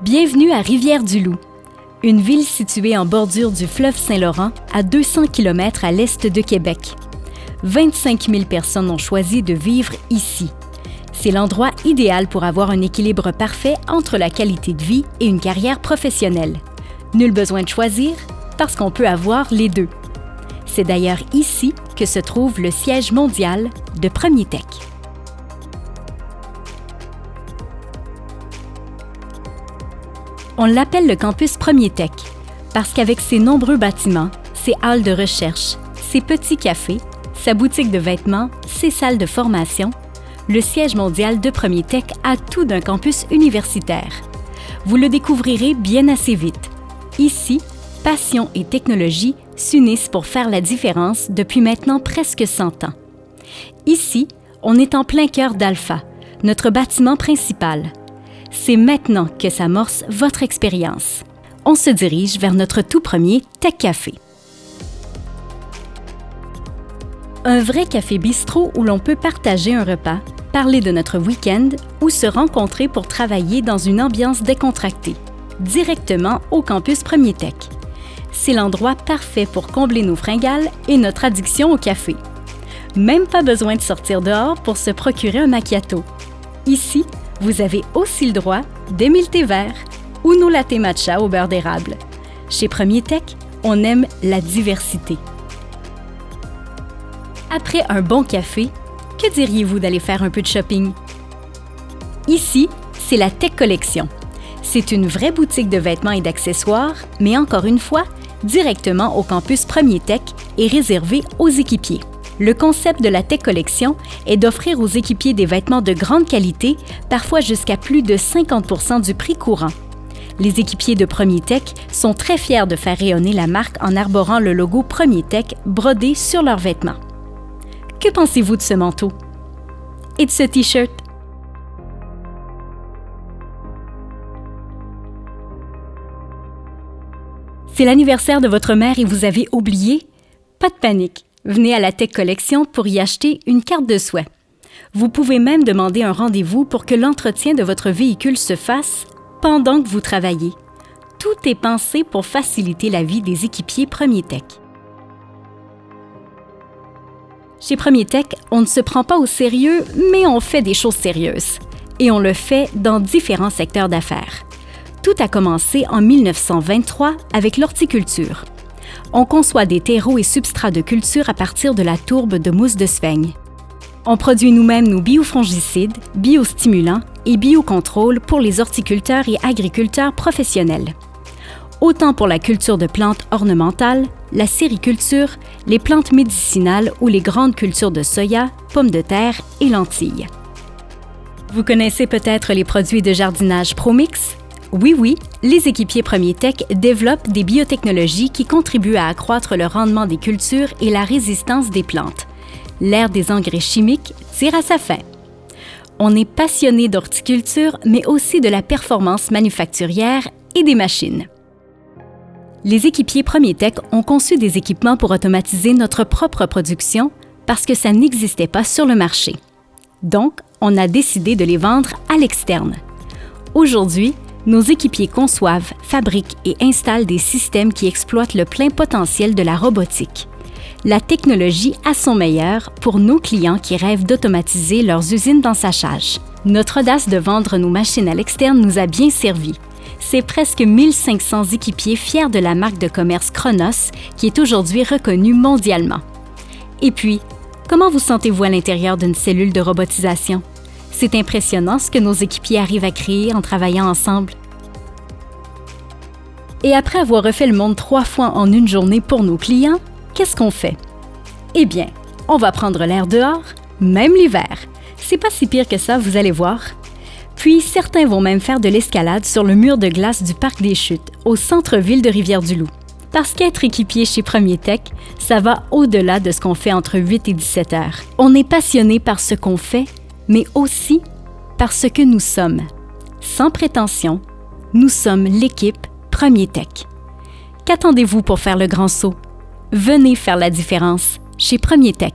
Bienvenue à Rivière-du-Loup, une ville située en bordure du fleuve Saint-Laurent à 200 km à l'est de Québec. 25 000 personnes ont choisi de vivre ici. C'est l'endroit idéal pour avoir un équilibre parfait entre la qualité de vie et une carrière professionnelle. Nul besoin de choisir, parce qu'on peut avoir les deux. C'est d'ailleurs ici que se trouve le siège mondial de Premier Tech. On l'appelle le campus Premier Tech parce qu'avec ses nombreux bâtiments, ses halles de recherche, ses petits cafés, sa boutique de vêtements, ses salles de formation, le siège mondial de Premier Tech a tout d'un campus universitaire. Vous le découvrirez bien assez vite. Ici, passion et technologie s'unissent pour faire la différence depuis maintenant presque 100 ans. Ici, on est en plein cœur d'Alpha, notre bâtiment principal. C'est maintenant que s'amorce votre expérience. On se dirige vers notre tout premier Tech Café. Un vrai café-bistrot où l'on peut partager un repas, parler de notre week-end ou se rencontrer pour travailler dans une ambiance décontractée, directement au campus Premier Tech. C'est l'endroit parfait pour combler nos fringales et notre addiction au café. Même pas besoin de sortir dehors pour se procurer un macchiato. Ici, vous avez aussi le droit d'aimer le thé vert ou nos latte matcha au beurre d'érable. Chez Premier Tech, on aime la diversité. Après un bon café, que diriez-vous d'aller faire un peu de shopping? Ici, c'est la Tech Collection. C'est une vraie boutique de vêtements et d'accessoires, mais encore une fois, directement au campus Premier Tech et réservée aux équipiers. Le concept de la Tech Collection est d'offrir aux équipiers des vêtements de grande qualité, parfois jusqu'à plus de 50% du prix courant. Les équipiers de Premier Tech sont très fiers de faire rayonner la marque en arborant le logo Premier Tech brodé sur leurs vêtements. Que pensez-vous de ce manteau? Et de ce T-shirt? C'est l'anniversaire de votre mère et vous avez oublié? Pas de panique! Venez à la Tech Collection pour y acheter une carte de souhait. Vous pouvez même demander un rendez-vous pour que l'entretien de votre véhicule se fasse pendant que vous travaillez. Tout est pensé pour faciliter la vie des équipiers Premier Tech. Chez Premier Tech, on ne se prend pas au sérieux, mais on fait des choses sérieuses. Et on le fait dans différents secteurs d'affaires. Tout a commencé en 1923 avec l'horticulture. On conçoit des terreaux et substrats de culture à partir de la tourbe de mousse de Sveigne. On produit nous-mêmes nos biofongicides, biostimulants et biocontrôles pour les horticulteurs et agriculteurs professionnels. Autant pour la culture de plantes ornementales, la sériculture, les plantes médicinales ou les grandes cultures de soya, pommes de terre et lentilles. Vous connaissez peut-être les produits de jardinage ProMix? Oui, les équipiers Premier Tech développent des biotechnologies qui contribuent à accroître le rendement des cultures et la résistance des plantes. L'ère des engrais chimiques tire à sa fin. On est passionné d'horticulture, mais aussi de la performance manufacturière et des machines. Les équipiers Premier Tech ont conçu des équipements pour automatiser notre propre production parce que ça n'existait pas sur le marché. Donc, on a décidé de les vendre à l'externe. Aujourd'hui, nos équipiers conçoivent, fabriquent et installent des systèmes qui exploitent le plein potentiel de la robotique. La technologie à son meilleur pour nos clients qui rêvent d'automatiser leurs usines d'ensachage. Notre audace de vendre nos machines à l'externe nous a bien servi. C'est presque 1500 équipiers fiers de la marque de commerce Chronos qui est aujourd'hui reconnue mondialement. Et puis, comment vous sentez-vous à l'intérieur d'une cellule de robotisation? C'est impressionnant ce que nos équipiers arrivent à créer en travaillant ensemble. Et après avoir refait le monde 3 fois en une journée pour nos clients, qu'est-ce qu'on fait? Eh bien, on va prendre l'air dehors, même l'hiver. C'est pas si pire que ça, vous allez voir. Puis, certains vont même faire de l'escalade sur le mur de glace du Parc des Chutes, au centre-ville de Rivière-du-Loup. Parce qu'être équipier chez Premier Tech, ça va au-delà de ce qu'on fait entre 8 et 17 heures. On est passionné par ce qu'on fait, mais aussi par ce que nous sommes. Sans prétention, nous sommes l'équipe Premier Tech. Qu'attendez-vous pour faire le grand saut? Venez faire la différence chez Premier Tech.